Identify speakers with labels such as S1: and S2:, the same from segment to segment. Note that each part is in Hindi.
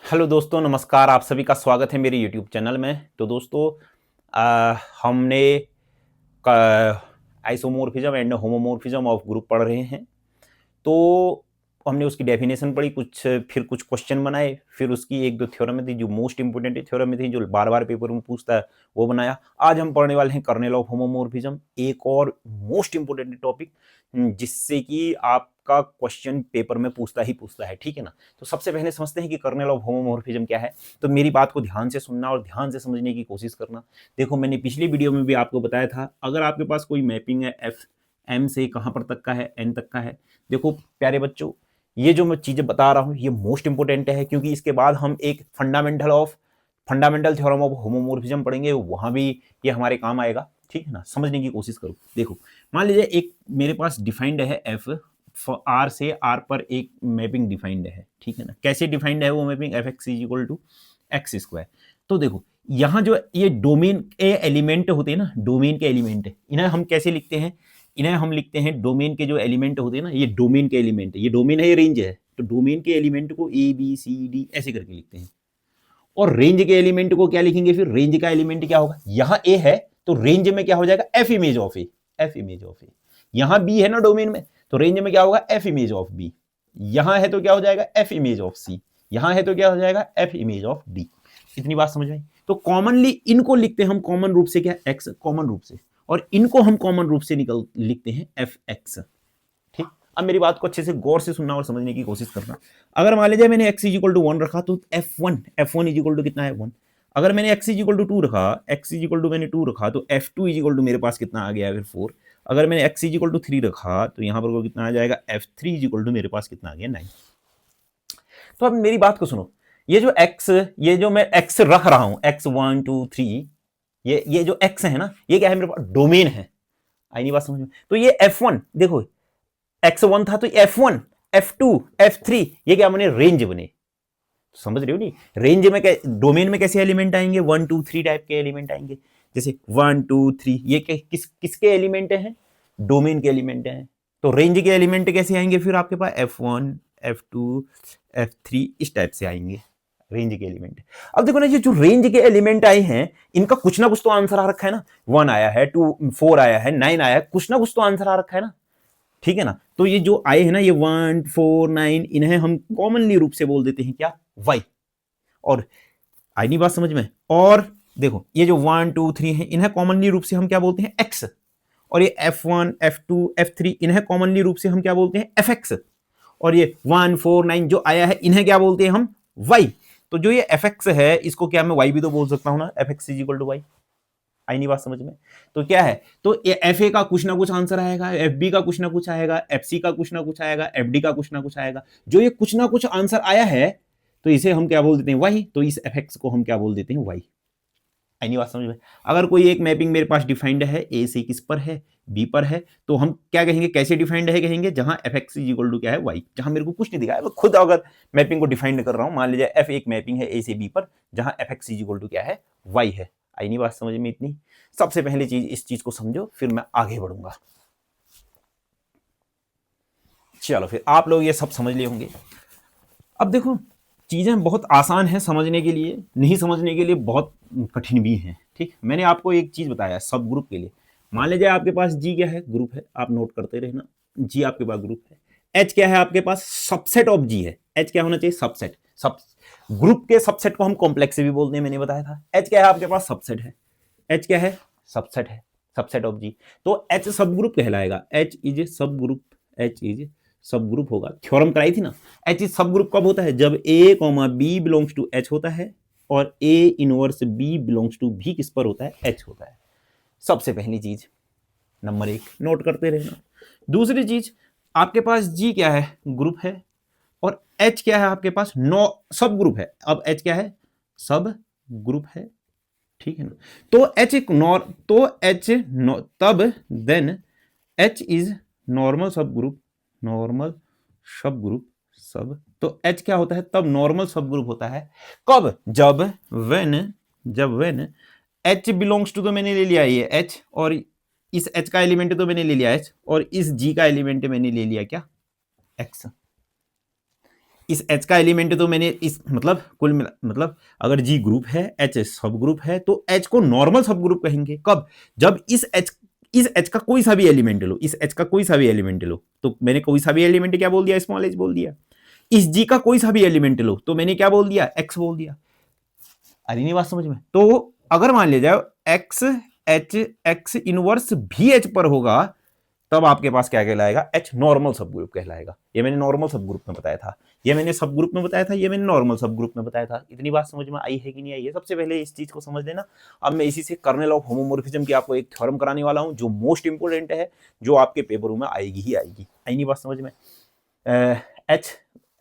S1: हेलो दोस्तों, नमस्कार। आप सभी का स्वागत है मेरे यूट्यूब चैनल में। तो दोस्तों हमने isomorphism and homomorphism of group पढ़ रहे हैं। तो हमने उसकी डेफिनेशन पढ़ी, फिर कुछ क्वेश्चन बनाए, फिर उसकी एक दो थ्योरम थी जो मोस्ट इंपोर्टेंट थ्योरम थी जो बार बार पेपर में पूछता है, वो बनाया। आज हम पढ़ने वाले हैं कर्नेल ऑफ होमोमोर्फिज्म, एक और मोस्ट इंपोर्टेंट टॉपिक जिससे कि आपका क्वेश्चन पेपर में पूछता है, ठीक है ना। तो सबसे पहले समझते हैं कि कर्नेल ऑफ होमोमोर्फिज्म क्या है। तो मेरी बात को ध्यान से सुनना और ध्यान से समझने की कोशिश करना। देखो, मैंने पिछली वीडियो में भी आपको बताया था, अगर आपके पास कोई मैपिंग है एफ एम से कहाँ पर तक का है, एन तक का है। देखो प्यारे बच्चों, ये जो मैं चीजें बता रहा हूँ ये मोस्ट इंपोर्टेंट है, क्योंकि इसके बाद हम एक फंडामेंटल थ्योरम ऑफ होमोमोर्फिज्म पढ़ेंगे, वहां भी ये हमारे काम आएगा, ठीक है ना। समझने की कोशिश करो। देखो, मान लीजिए एक मेरे पास डिफाइंड है एफ, आर से आर पर एक मैपिंग डिफाइंड है, ठीक है ना। कैसे डिफाइंड है वो mapping? F X is equal to X square. तो देखो, यहाँ जो ये डोमेन के एलिमेंट होते हैं ना, डोमेन के एलिमेंट, इन्हें हम कैसे लिखते हैं? इन्हें हम लिखते हैं, डोमेन के जो एलिमेंट होते हैं ना, ये डोमेन के एलिमेंट है, ये डोमेन है, ये रेंज है। तो डोमेन के एलिमेंट को ए बी सी डी ऐसे करके लिखते हैं। और रेंज के एलिमेंट को क्या लिखेंगे? फिर रेंज का एलिमेंट क्या होगा? यहां ए है तो रेंज में क्या हो जाएगा? F image of A, F image of A. यहां बी है ना डोमेन में, तो रेंज में क्या होगा? F image of B. यहां है तो क्या हो जाएगा? F image of C. यहां है तो क्या हो जाएगा? F image of D. इतनी बात समझ में आई? तो कॉमनली इनको लिखते हैं हम कॉमन रूप से क्या? एक्स कॉमन रूप से, और इनको हम कॉमन रूप से लिखते हैं एफ एक्स। ठीक, अब मेरी बात को अच्छे से गौर से सुनना और समझने की कोशिश करना। अगर मान लीजिए मैंने x इज इक्वल टू 1 रखा, तो f1 इज इक्वल टू कितना है? 1। अगर मैंने x इज इक्वल टू 2 रखा, x इज इक्वल टू मैंने 2 रखा, तो f2 इज इक्वल टू मेरे पास कितना आ गया? फिर 4। अगर मैंने x इज इक्वल टू 3 रखा, तो यहां पर कितना आ जाएगा? f3 इज इक्वल टू मेरे पास कितना आ गया? 9। तो अब मेरी बात को सुनो, ये जो x, ये जो मैं x रख रहा हूं, x 1 2 3, ये जो x है ना, ये क्या है? मेरे पास डोमेन है। आई नहीं बात समझ में? तो ये f1 देखो, x1 था तो f1 f2 f3, ये क्या बने? रेंज बने। समझ रहे हो नहीं? रेंज में डोमेन में कैसे एलिमेंट आएंगे? 1 2 3 टाइप के एलिमेंट आएंगे। जैसे 1 2 3, ये किसके एलिमेंट हैं? डोमेन के एलिमेंट हैं। तो रेंज के एलिमेंट कैसे आएंगे फिर आपके पास? f1 f2 f3 इस टाइप से आएंगे रेंज के एलिमेंट। अब देखो ना, ये जो रेंज के एलिमेंट आए हैं, इनका कुछ ना कुछ तो आंसर आ रखा है ना। 1 आया है, 2 4 आया है, 9 आया है, कुछ ना कुछ तो आंसर आ रखा है ना, ठीक है ना। तो ये जो आए हैं ना, ये 1 4 9, इन्हें हम कॉमनली रूप से बोल देते हैं क्या? वाई। और आई नहीं बात समझ में? और देखो, ये जो 1 2 3 है, इन्हें कॉमनली रूप से हम क्या बोलते हैं? एक्स। और ये f1 f2 f3, इन्हें कॉमनली रूप से हम क्या बोलते हैं? fx। और ये 1 4 9 जो आया है, इन्हें क्या बोलते हैं हम? y। तो जो ये fx है, इसको क्या मैं y भी तो बोल सकता हूं ना, fx is equal to y। आई नहीं बात समझ में? तो क्या है? तो एफ ए का कुछ ना कुछ आंसर आएगा, एफ बी का कुछ ना कुछ आएगा, एफ सी का कुछ ना कुछ आएगा, एफ डी का कुछ ना कुछ आएगा। जो ये कुछ ना कुछ आंसर आया है, तो इसे हम क्या बोल देते हैं? वाई। तो इस एफ एक्स को हम क्या बोल देते हैं? वाई। आई नहीं बात समझ में? अगर कोई एक मैपिंग मेरे पास डिफाइंड है, ए से किस पर है? बी पर है, तो हम क्या कहेंगे? कैसे डिफाइंड है? कहेंगे जहां F X is equal to क्या है? वाई। जहां मेरे को कुछ नहीं दिखा है, मैं खुद अगर मैपिंग को डिफाइंड कर रहा हूं, मान लीजिए एफ एक मैपिंग है ए से बी पर, जहां F X is equal to क्या है? वाई है। आई नहीं बात समझ में? इतनी सबसे पहली चीज, इस चीज को समझो, फिर मैं आगे बढ़ूंगा। चलो, फिर आप लोग ये सब समझ लिए होंगे। अब देखो, चीजें बहुत आसान है समझने के लिए, नहीं समझने के लिए बहुत कठिन भी हैं। ठीक, मैंने आपको एक चीज बताया सब ग्रुप के लिए। मान लीजिए आपके पास जी क्या है? ग्रुप है। आप नोट करते रहना, जी आपके पास ग्रुप है। एच क्या है आपके पास? सबसेट ऑफ जी है। एच क्या होना चाहिए? सबसेट। सब ग्रुप के सबसेट को हम कॉम्प्लेक्स भी बोलते हैं, मैंने बताया था। एच क्या है आपके पास? सबसेट है। एच क्या है? सबसेट है, सबसेट ऑफ जी। तो एच सब ग्रुप कहलाएगा। एच इज सब ग्रुप, एच इज सब ग्रुप होगा। थ्योरम कराई थी ना। एच इज सब ग्रुप कब होता है? जब A comma B belongs to H होता है, और A inverse B belongs to भी किस पर होता है? एच होता है। सबसे पहली चीज, नंबर 1 नोट करते रहना। दूसरी चीज, आपके पास जी क्या है? ग्रुप है। और एच क्या है आपके पास? नो सब ग्रुप है। अब एच क्या है? सब ग्रुप है, ठीक है ना। तो एच एक नॉर, तो एच तब देन एच इज नॉर्मल सब ग्रुप, नॉर्मल सब ग्रुप सब। तो एच क्या होता है? तब नॉर्मल सब ग्रुप होता है। कब? जब वेन एच बिलोंग्स टू, तो मैंने ले लिया ये एच, और इस एच का एलिमेंट तो मैंने ले लिया एच, और इस जी का एलिमेंट मैंने ले लिया क्या? एक्स। इस H का एलिमेंट तो मैंने इस मतलब कुल मतलब अगर G ग्रुप है, H सब ग्रुप है, तो H को नॉर्मल सब ग्रुप कहेंगे कब? जब इस H का कोई सा भी एलिमेंट लो, इस H का कोई सा भी एलिमेंट लो, तो मैंने कोई सा भी एलिमेंट क्या बोल दिया? स्मॉल h बोल दिया। इस G का कोई सा भी एलिमेंट लो, तो मैंने क्या बोल दिया? X बोल दिया। अरे नहीं बात समझ में? तो अगर मान लिया जाए X H X इनवर्स भी H पर होगा, तब आपके पास क्या कहलाएगा? H नॉर्मल सब ग्रुप कहलाएगा। ये मैंने नॉर्मल सब ग्रुप में बताया था, ये मैंने सब ग्रुप में बताया था, ये मैंने नॉर्मल सब ग्रुप में बताया था। इतनी बात समझ में आई है कि नहीं आई है? सबसे पहले इस चीज को समझ लेना। अब मैं इसी से कर्नल ऑफ होमोमॉर्फिज्म की आपको एक थ्योरम कराने वाला हूं, जो मोस्ट इंपोर्टेंट है, जो आपके पेपरों में आएगी ही आएगी। आई नहीं बात समझ में?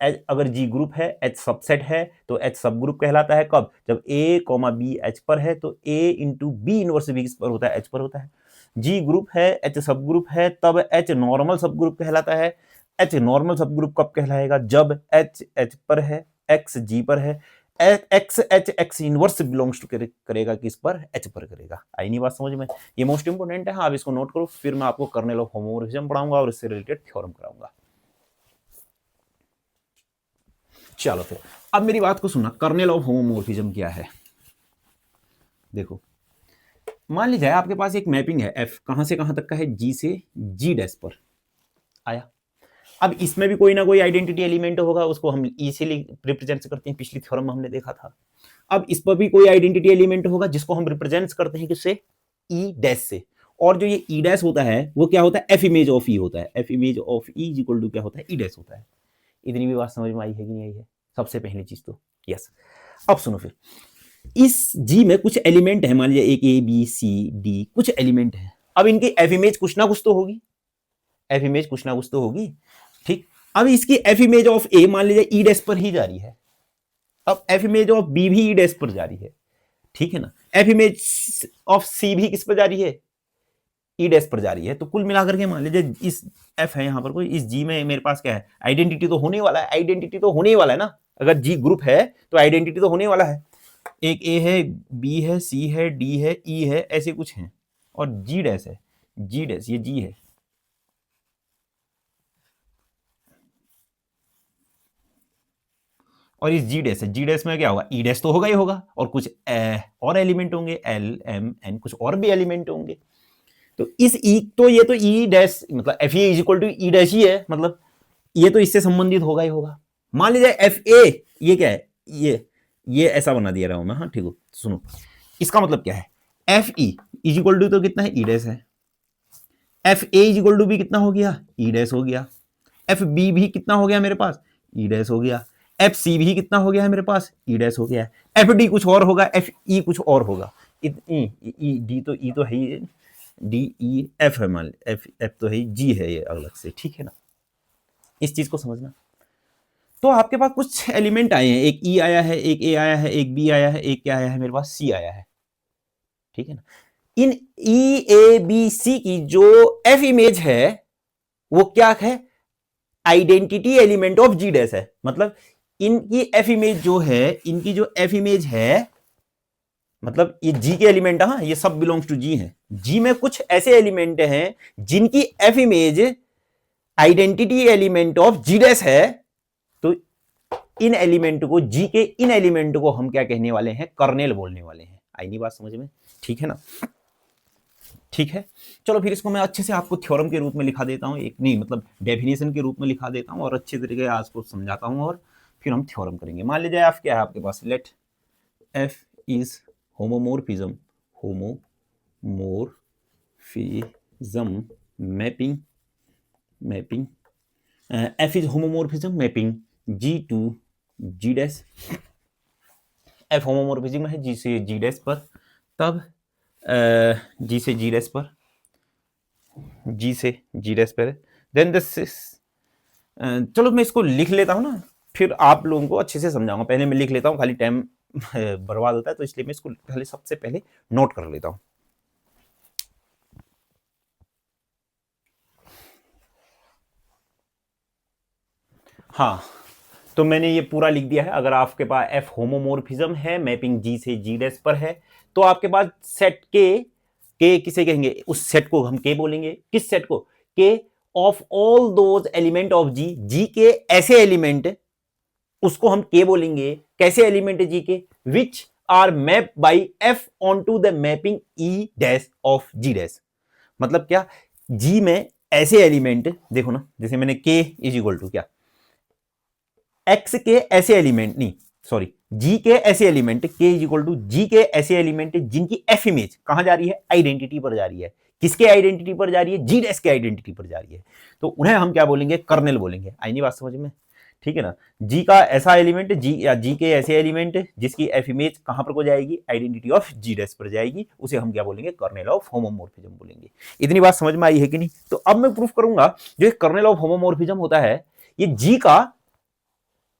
S1: H अगर G ग्रुप है, H सबसेट है, तो H सब ग्रुप कहलाता है कब? जब A, B H पर है, तो A into B inverse B किस पर होता है? H पर होता है। G ग्रुप है, H सब ग्रुप है, तब H नॉर्मल सब ग्रुप कहलाता है। H नॉर्मल सब ग्रुप कब कहलाएगा? जब H H पर है, X G पर है, X H X inverse belongs to करेगा किस पर? H पर करेगा। आई नहीं बात समझ में? ये मोस्ट इंपोर्टेंट है, आप इसको नोट करो, फिर मैं आपको कर्नल ऑफ होमोमॉर्फिज्म पढ़ाऊंगा और इससे रिलेटेड थ्योरम कराऊंगा। चलो फिर अब मेरी बात को सुनना, कर्नल ऑफ होमोमॉर्फिज्म क्या है? देखो, मान लीजिए आपके पास एक मैपिंग है F, कहां से कहां तक का है? G से G डैश पर आया। अब इसमें भी कोई ना कोई आइडेंटिटी एलिमेंट होगा, उसको हम E से रिप्रेजेंट करते हैं, पिछली थ्योरम में हमने देखा था। अब इस पर भी कोई आइडेंटिटी एलिमेंट होगा, जिसको हम रिप्रेजेंट करते हैं किससे? E डैश से। और जो ये E डैश होता है वो क्या होता है? F इमेज ऑफ E होता है। F image of E is equal to क्या होता है? E डैश होता है। इतनी भी बात समझ में आई है कि नहीं आई है? सबसे पहली चीज तो यस। अब सुनो, फिर इस G में कुछ एलिमेंट है, मान लीजिए एक A B C D कुछ एलिमेंट है। अब इनकी F इमेज कुछ ना कुछ तो होगी, F इमेज कुछ ना कुछ तो होगी, ठीक। अब इसकी F इमेज ऑफ A मान लीजिए E डैश पर ही जा रही है, अब F इमेज ऑफ B भी E डैश पर जा रही है, ठीक है ना। F इमेज ऑफ C भी किस पर जा रही है? E डैश पर जा रही है। तो कुल मिलाकर के मान लीजिए इस F है यहाँ पर कोई, इस G में मेरे पास क्या है? आइडेंटिटी तो होने वाला है, आइडेंटिटी तो होने ही वाला है ना। अगर G ग्रुप है तो आइडेंटिटी तो होने वाला है। एक A है, B है, C है, D है, E है, ऐसे कुछ हैं, और G डैश है, G डैश, ये G है। और इस G डैश है, G डैश में क्या होगा? E डैश तो होगा ही होगा, और कुछ और एलिमेंट होंगे, L M N, कुछ और भी एलिमेंट होंगे। तो इस E, तो ये तो E डैश मतलब F is equal to E dash ही है, मतलब ये तो इससे संबंधित होगा ही होगा। मान लीजिए FA, ये क्या है? ये ऐसा बना दिया रहा हूं मैं, हाँ ठीक हो। सुनो, इसका मतलब क्या है? FE इज इक्वल टू तो कितना है? E डैश है। FA इज इक्वल टू भी कितना हो गया? E डैश हो गया। FB भी कितना हो गया मेरे पास? E डैश हो गया। FC भी कितना हो गया है मेरे पास? E डैश हो गया। FD कुछ और होगा, FE कुछ और होगा। D तो E तो है ही, D E F है, मान F तो है, G है ये अलग से, ठीक है ना। इस चीज को समझना। तो आपके पास कुछ एलिमेंट आए हैं, एक E आया है, एक A आया है, एक B आया है, एक क्या आया है मेरे पास? C आया है, ठीक है ना। इन E A B C की जो F इमेज है वो क्या है? Identity element of G dash है। मतलब इनकी F इमेज जो है, इनकी जो F इमेज है, मतलब ये G के एलिमेंट, हाँ ये सब बिलोंग्स टू G है। G में कुछ ऐसे एलिमेंट हैं जिनकी F image identity element of G dash है, तो इन एलिमेंट को, G के इन एलिमेंट को हम क्या कहने वाले हैं? कर्नेल बोलने वाले हैं। आई नहीं बात समझ में? ठीक है ना, ठीक है। चलो फिर इसको मैं अच्छे से आपको थ्योरम के रूप में लिखा देता हूं, एक नहीं मतलब डेफिनेशन के रूप में लिखा देता हूं, और अच्छे तरीके से आज को समझाता हूं, और फिर हम थ्योरम करेंगे। मान लीजिए F क्या है आपके पास? Let F is homomorphism, homomorphism mapping F is homomorphism mapping G to G dash. F homomorphism है G से G डैश पर, तब G से G डैश पर, G से G डैश पर, देन दिस, चलो मैं इसको लिख लेता हूं ना, फिर आप लोगों को अच्छे से समझाऊंगा। पहले मैं लिख लेता हूं, खाली टाइम बर्बाद होता है, तो इसलिए मैं इसको पहले सबसे पहले नोट कर लेता हूं। हाँ, तो मैंने ये पूरा लिख दिया है। अगर आपके पास F होमोमॉर्फिज्म है, मैपिंग G से G डैश पर है, तो आपके पास सेट के किसे कहेंगे? उस सेट को हम के बोलेंगे। किस सेट को? के of all those element of G, G के ऐसे एलिमेंट उसको हम के बोलेंगे। कैसे एलिमेंट है जी के? Which are map by F on to the mapping E dash of G dash. मतलब क्या, जी में ऐसे एलिमेंट देखो ना, जैसे मैंने के इज इक्वल टू क्या, एक्स के ऐसे एलिमेंट, नहीं सॉरी, जी के ऐसे एलिमेंट, के इज इक्वल टू जी के ऐसे एलिमेंट जिनकी एफ इमेज कहां जा रही है? आइडेंटिटी पर जा रही है। किसके आइडेंटिटी पर जा रही है? जी डैश के आइडेंटिटी पर जा रही है। तो उन्हें हम क्या बोलेंगे? कर्नेल बोलेंगे। आई नहीं बात समझ में? ठीक है ना। जी का ऐसा एलिमेंट, जी या जी के ऐसे एलिमेंट जिसकी एफ इमेज कहां पर को जाएगी? आइडेंटिटी ऑफ जी डैश पर जाएगी, उसे हम क्या बोलेंगे? कर्नेल ऑफ होमोमोर्फिज्म बोलेंगे। इतनी बात समझ में आई है कि नहीं? तो अब मैं प्रूफ करूंगा जो कर्नेल ऑफ होमोमोर्फिज्म होता है, ये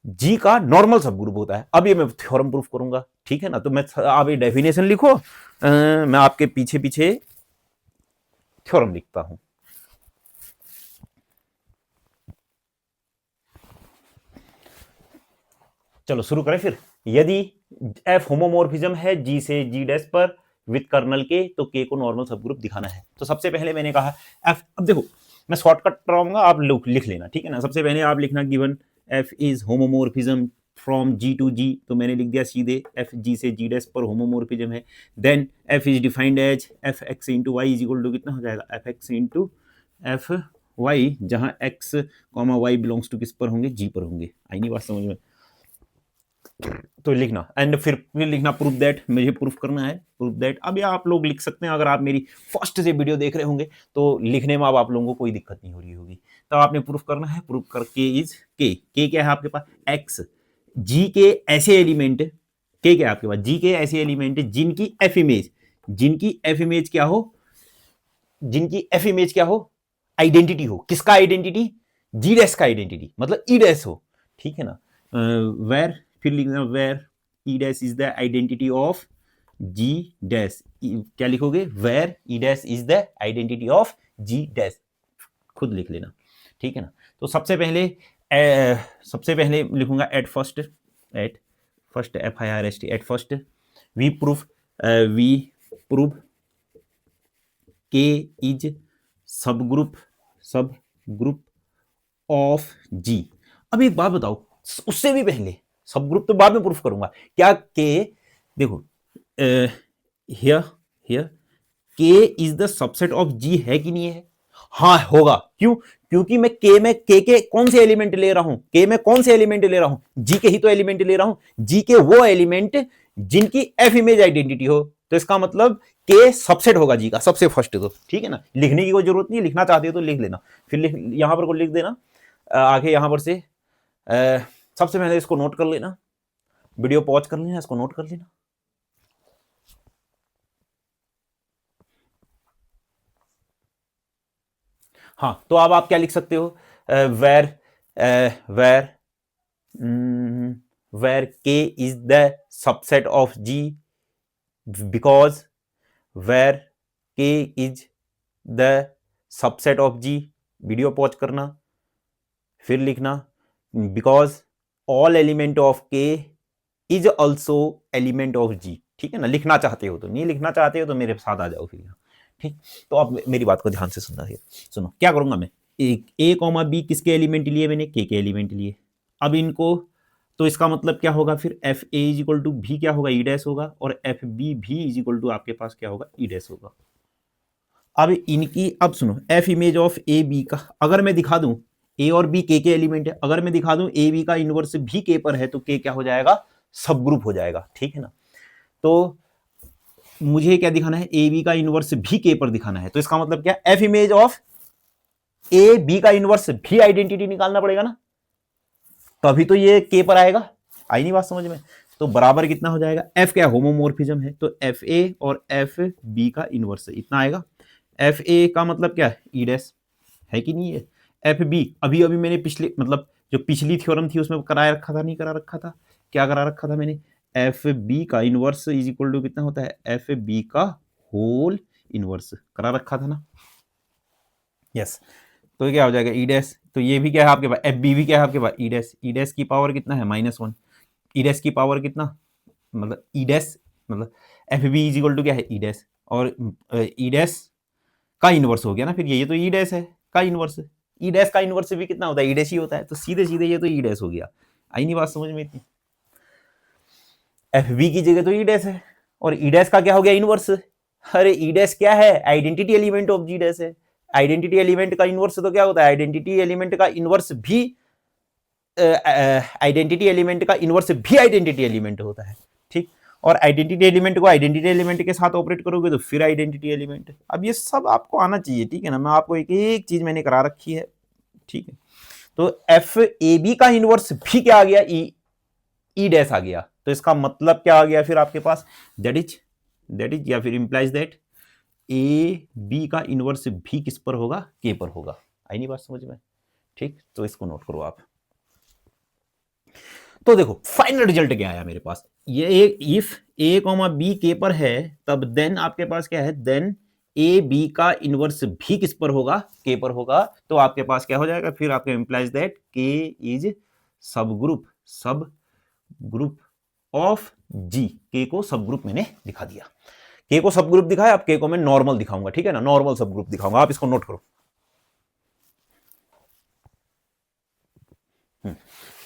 S1: जी का नॉर्मल सब ग्रुप होता है। अब ये मैं थ्योरम प्रूफ करूंगा। ठीक है ना। तो मैं, आप ये डेफिनेशन लिखो, मैं आपके पीछे पीछे थ्योरम लिखता हूं। चलो शुरू करें फिर। यदि एफ होमोमोर्फिज्म है जी से जी डैश पर विद कर्नल के, तो के को नॉर्मल सब ग्रुप दिखाना है। तो सबसे पहले मैंने कहा एफ, अब देखो मैं शॉर्टकट कराऊंगा, आप लिख लेना। ठीक है ना। सबसे पहले आप लिखना given F is homomorphism from G to G, तो मैंने लिख दिया सीधे एफ जी से जी डैश पर होमोमोर्फिज्म है। Then F is defined as F X into Y is equal to कितना हो जाएगा? F X into F Y, जहां X comma Y belongs to किस पर होंगे? जी पर होंगे। आई नहीं बात समझ में? तो लिखना, एंड फिर लिखना प्रूफ दैट, मुझे प्रूफ करना है प्रूफ दैट। अब ये आप लोग लिख सकते हैं, अगर आप मेरी फर्स्ट से वीडियो देख रहे होंगे तो लिखने में अब आप लोगों को कोई दिक्कत नहीं हो रही होगी। तो आपने प्रूफ करना है, प्रूफ करके इज के क्या है आपके पास? एक्स जी के ऐसे एलिमेंट, के क्या है आपके पास? जी के ऐसे एलिमेंट जिनकी एफ इमेज, जिनकी एफ इमेज क्या हो? जिनकी एफ इमेज क्या हो? आइडेंटिटी हो। किसका आइडेंटिटी? जी डैश का आइडेंटिटी, मतलब ई डैश हो। ठीक है ना। वेर, फिर लिखना where E dash is the identity of G dash. क्या लिखोगे? Where E dash is the identity of G dash, खुद लिख लेना। ठीक है ना। तो सबसे पहले लिखूंगा at first F I R S T, at first we proof K is subgroup of G. अब एक बात बताओ, उससे भी पहले, सब ग्रुप तो बाद में प्रूफ करूंगा, क्या के, देखो हियर के इज द सबसेट ऑफ जी है कि नहीं है? हाँ होगा। क्यों? क्योंकि मैं के कौन से एलिमेंट ले रहा हूं? के में कौन से एलिमेंट ले रहा हूं? जी के ही तो एलिमेंट ले रहा हूं। जी के वो एलिमेंट जिनकी एफ इमेज आइडेंटिटी हो, तो इसका मतलब के सबसेट होगा जी का, सबसे फर्स्ट। तो ठीक है ना, लिखने की कोई जरूरत नहीं है, लिखना चाहते हो तो लिख लेना। फिर यहां पर को लिख देना आगे, यहां पर से सबसे पहले इसको नोट कर लेना, वीडियो पॉज कर लेना, इसको नोट कर लेना। हाँ, तो अब आप क्या लिख सकते हो? Where K is the subset of G, because where K is the subset of G, video pause करना, फिर लिखना because all element of K is also element of G. ठीक है ना। लिखना चाहते हो तो, नहीं लिखना चाहते हो तो मेरे साथ आ जाओ फिर यहाँ। ठीक, तो आप मेरी बात को ध्यान से सुनना है। सुनो क्या करूंगा मैं, ए कॉमा बी किसके एलिमेंट लिए? मैंने के एलिमेंट लिए। अब इनको, तो इसका मतलब क्या होगा फिर? F A is equal to भी क्या होगा? ई डैश होगा, और एफ बी भी इज इक्वल टू आपके पास क्या होगा? ई डैश होगा। अब इनकी, अब सुनो, F image of A B का अगर मैं दिखा दूं, ए और बी के एलिमेंट है, अगर मैं दिखा दूं ए बी का इनवर्स भी के पर है, तो के क्या हो जाएगा? सब ग्रुप हो जाएगा। ठीक है ना। तो मुझे क्या दिखाना है? ए बी का इनवर्स भी के पर दिखाना है, तो इसका मतलब क्या? F image of A B का इनवर्स भी आइडेंटिटी निकालना पड़ेगा ना, तभी तो ये के पर आएगा। आई नहीं बात समझ में? तो बराबर कितना हो जाएगा? एफ क्या होमोमोर्फिज्म है, तो एफ ए और एफ बी का इनवर्स इतना आएगा। एफ ए का मतलब क्या है? ई डैश है कि नहीं है? एफ बी अभी अभी मैंने पिछले, मतलब जो पिछली थ्योरम थी उसमें कराया रखा था, नहीं करा रखा था? क्या करा रखा था मैंने? एफ बी का इनवर्स इज इक्वल टू कितना होता है? एफ बी का होल इनवर्स करा रखा था ना। यस, तो क्या हो जाएगा? ई डैश। तो ये भी क्या है आपके पास? एफ बी भी क्या है आपके पास? E dash. ई डैश की पावर कितना है? -1। ई डैश की पावर कितना, मतलब ई डैश, मतलब F B is equal to क्या है? ई डैश, और ई डैश का इनवर्स हो गया ना फिर ये तो ई डैश है का इनवर्स। ई डैश का इनवर्स भी कितना होता है? ई डैश ही होता है, तो सीधे सीधे ये तो ई डैश हो गया। आई नहीं बात समझ में इतनी? एफ बी की जगह तो ई डैश है, और ई डैश का क्या हो गया? इनवर्स। अरे ई डैश क्या है? Identity element of G dash है। आइडेंटिटी एलिमेंट का इनवर्स तो क्या होता है? आइडेंटिटी एलिमेंट का इनवर्स भी आइडेंटिटी एलिमेंट का इनवर्स भी आइडेंटिटी एलिमेंट होता है, ठीक। और आइडेंटिटी एलिमेंट को आइडेंटिटी एलिमेंट के साथ ऑपरेट करोगे तो फिर आइडेंटिटी एलिमेंट। अब ये सब आपको आना चाहिए, ठीक है ना? मैं आपको एक एक चीज मैंने करा रखी है, ठीक है। तो एफ ए बी का इनवर्स भी क्या आ गया? ई डैश आ गया। तो इसका मतलब क्या आ गया फिर आपके पास? दैट इज या फिर इंप्लाइज दैट ए बी का इनवर्स भी किस पर होगा? के पर होगा। आई नहीं बात समझ में? ठीक, तो इसको नोट करो आप। तो देखो फाइनल रिजल्ट क्या आया मेरे पास? ये इफ ए कॉमा बी के पर है, तब देन आपके पास क्या है? देन ए बी का इनवर्स भी किस पर होगा? के पर होगा। तो आपके पास क्या हो जाएगा फिर? आपके इंप्लाइज दैट के इज सब ग्रुप ऑफ जी। के को सब ग्रुप मैंने दिखा दिया, के को सब ग्रुप दिखाया। अब के को मैं नॉर्मल दिखाऊंगा, ठीक है ना? नॉर्मल सब ग्रुप दिखाऊंगा, आप इसको नोट करो।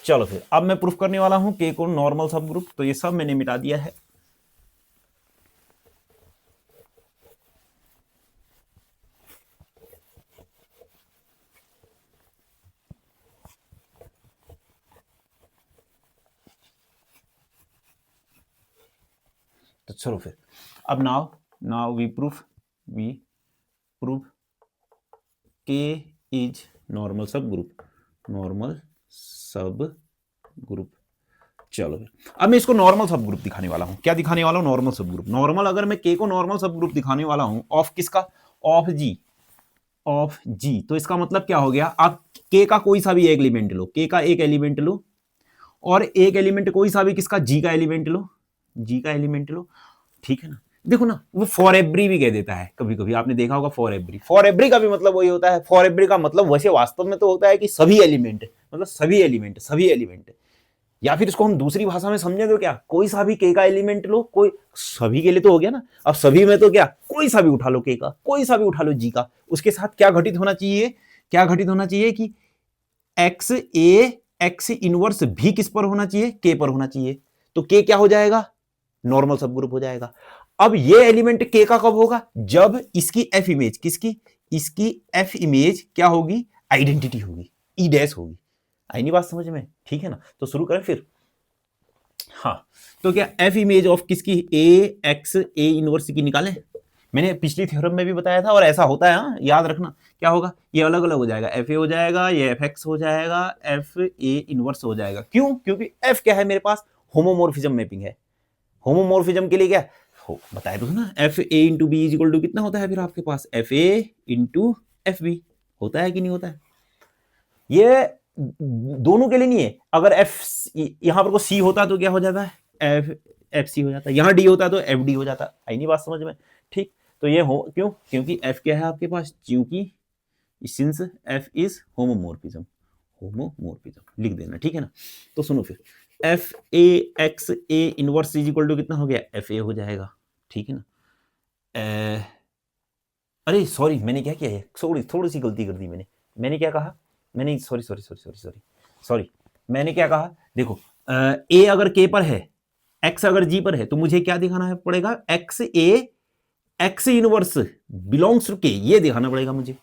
S1: चलो फिर अब मैं प्रूफ करने वाला हूं के को नॉर्मल सब ग्रुप। तो ये सब मैंने मिटा दिया है। तो चलो फिर अब now we proof K is normal सब ग्रुप। चलो फिर अब मैं इसको नॉर्मल सब ग्रुप दिखाने वाला हूं। क्या दिखाने वाला हूं? नॉर्मल सब ग्रुप। नॉर्मल अगर मैं के को नॉर्मल सब ग्रुप दिखाने वाला हूं ऑफ किसका? ऑफ जी। तो इसका मतलब क्या हो गया? आप के का कोई सा भी एक एलिमेंट लो, के का एक एलिमेंट लो, और एक एलिमेंट कोई सा भी किसका? जी का एलिमेंट लो, ठीक है ना? देखो ना, वो फॉर एवरी भी कह देता है कभी कभी, आपने देखा होगा फॉर एवरी का भी मतलब वही होता है। फॉर एवरी का मतलब वैसे वास्तव में तो होता है कि सभी एलिमेंट, मतलब सभी एलिमेंट। या फिर इसको हम दूसरी भाषा में समझे तो क्या? कोई सा भी के का एलिमेंट लो, कोई सभी के लिए तो हो गया ना। अब सभी में तो क्या? कोई सा भी उठा लो के का, कोई सा भी उठा लो जी का। उसके साथ क्या घटित होना चाहिए कि एक्स इनवर्स भी किस पर होना चाहिए? के पर होना चाहिए। तो के क्या हो जाएगा? नॉर्मल सब ग्रुप हो जाएगा। अब ये एलिमेंट के का कब होगा? जब इसकी एफ इमेज, किसकी? इसकी एफ इमेज क्या होगी? आइडेंटिटी होगी, ई डैश होगी। आई नहीं बात समझ में? ठीक है ना? तो शुरू करें फिर। हाँ, तो क्या एफ इमेज ऑफ किसकी? ए एक्स ए इनवर्स की निकालें। मैंने पिछली थ्योरम में भी बताया था, और ऐसा होता है, हाँ याद रखना। क्या होगा? ये अलग अलग हो जाएगा, एफ ए हो जाएगा, ये एफ एक्स हो जाएगा, एफ ए इनवर्स हो जाएगा। क्यों? क्योंकि एफ क्या है मेरे पास? होमोमोर्फिज्म मैपिंग है। होमोमोर्फिज्म के लिए क्या हो बताया तो ना, F A into B is equal to कितना होता है फिर आपके पास? F A into F B होता है कि नहीं होता है? ये दोनों के लिए नहीं है। अगर एफ यहां पर को सी होता तो क्या हो जाता है? एफ सी हो जाता। यहां डी होता तो एफ डी हो जाता। आई नहीं बात समझ में? ठीक, तो ये हो क्यों? क्योंकि एफ क्या है आपके पास? क्योंकि सिंस एफ इज होमोमोर्फिज्म लिख देना, ठीक है ना? तो सुनो फिर, F A X A inverse is equal to कितना हो गया? एफ ए हो जाएगा, ठीक है ना? अरे सॉरी, मैंने क्या किया है? थोड़ी सी गलती कर दी मैंने क्या कहा? मैंने सॉरी, मैंने क्या कहा? देखो, ए अगर के पर है, एक्स अगर जी पर है, तो मुझे क्या दिखाना है पड़ेगा? X A X inverse belongs to K, ये दिखाना पड़ेगा मुझे।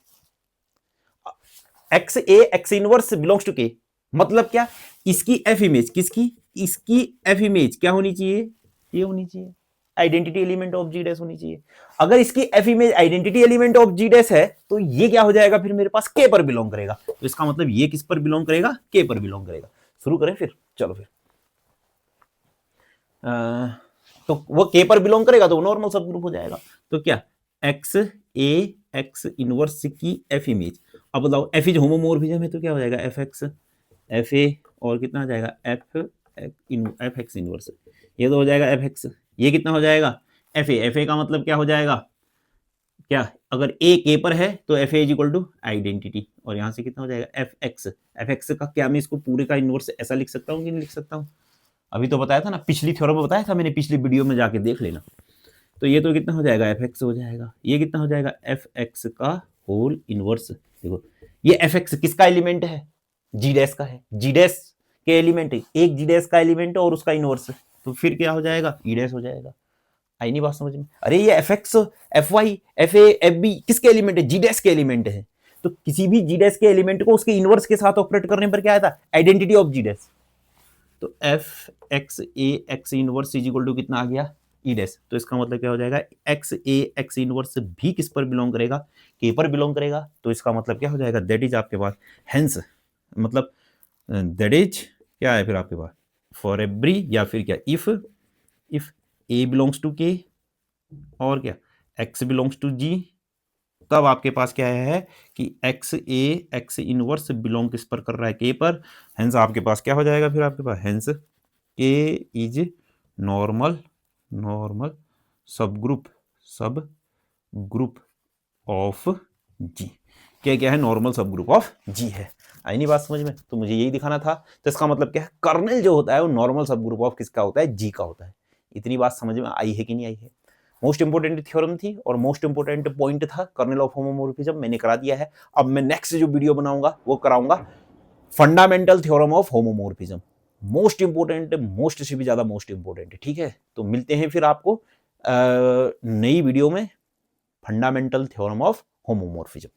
S1: X A X inverse belongs to K मतलब क्या? इसकी एफ इमेज, किसकी? इसकी एफ इमेज क्या होनी चाहिए? ये होनी चाहिए, identity element of G dash होनी चाहिए। अगर इसकी F image identity element of G dash है, तो ये क्या हो जाएगा फिर मेरे पास? के पर बिलोंग करेगा। तो इसका मतलब ये किस पर बिलोंग करेगा? के पर बिलोंग करेगा। शुरू करें फिर, चलो फिर। तो वो के पर बिलोंग करेगा तो नॉर्मल सब ग्रुप हो जाएगा। तो क्या? एक्स ए एक्स इनवर्स की एफ इमेज। अब बताओ, एफ इज होमोमोर्फिज्म है तो क्या हो जाएगा? एफ एक्स एफ ए और कितना आ जाएगा? एफ एक्स इनवर्स, ये तो हो जाएगा एफ एक्स। ये कितना हो जाएगा? एफ ए का मतलब क्या हो जाएगा? क्या? अगर ए के पर है तो F A is equal to identity, और यहां से कितना हो जाएगा? एफ एक्स का क्या मैं इसको पूरे का इनवर्स ऐसा लिख सकता हूँ कि नहीं लिख सकता हूँ? अभी तो बताया था ना, पिछली थ्योरम में बताया था मैंने, पिछली वीडियो में जाके देख लेना। तो ये तो कितना हो जाएगा? एफ एक्स हो जाएगा। ये कितना हो जाएगा? एफ एक्स का होल इनवर्स। देखो, ये एफ एक्स किसका एलिमेंट है? जी डैश का है। जी डैश के एलिमेंट है, एक जी डैश का एलिमेंट है और उसका इनवर्स, तो फिर क्या हो जाएगा, ई डैश हो जाएगा। आई नहीं बात समझ में? अरे ये F X, F Y, F A, F B किसके एलिमेंट है, जी डैश के एलिमेंट है। तो किसी भी जी डैश के एलिमेंट को उसके इनवर्स के साथ ऑपरेट करने पर क्या आता, आइडेंटिटी ऑफ जी डैश। तो F X A X inverse is equal to कितना आ गया, ई डैश। तो इसका मतलब क्या हो जाएगा, एक्स ए एक्स इनवर्स भी किस पर बिलोंग करेगा, के पर बिलोंग करेगा। तो इसका मतलब क्या हो जाएगा, दैट इज आपके पास हेंस, मतलब दैट इज क्या है फिर आपके पास, फॉर एवरी, या फिर क्या, इफ ए बिलोंग्स टू के और क्या एक्स बिलोंग्स टू जी, तब आपके पास क्या है कि x A X inverse belong किस पर कर रहा है, के पर। हेंस आपके पास क्या हो जाएगा फिर आपके पास, हेंस के इज नॉर्मल सब ग्रुप ऑफ जी। क्या है, नॉर्मल सब ग्रुप ऑफ जी है। आई नहीं बात समझ में? तो मुझे यही दिखाना था। तो इसका मतलब क्या है, कर्नेल जो होता है वो नॉर्मल सब ग्रुप ऑफ किसका होता है, जी का होता है। इतनी बात समझ में आई है कि नहीं आई है? मोस्ट इंपोर्टेंट थ्योरम थी और मोस्ट इंपोर्टेंट पॉइंट था कर्नेल ऑफ होमोमोर्फिज्म, मैंने करा दिया है। अब मैं नेक्स्ट जो वीडियो बनाऊंगा वो कराऊंगा fundamental theorem of homomorphism. Most important, most से भी ज्यादा मोस्ट इंपोर्टेंट है। ठीक है, तो मिलते हैं फिर आपको नई वीडियो में, फंडामेंटल थ्योरम ऑफ होमोमोर्फिज्म।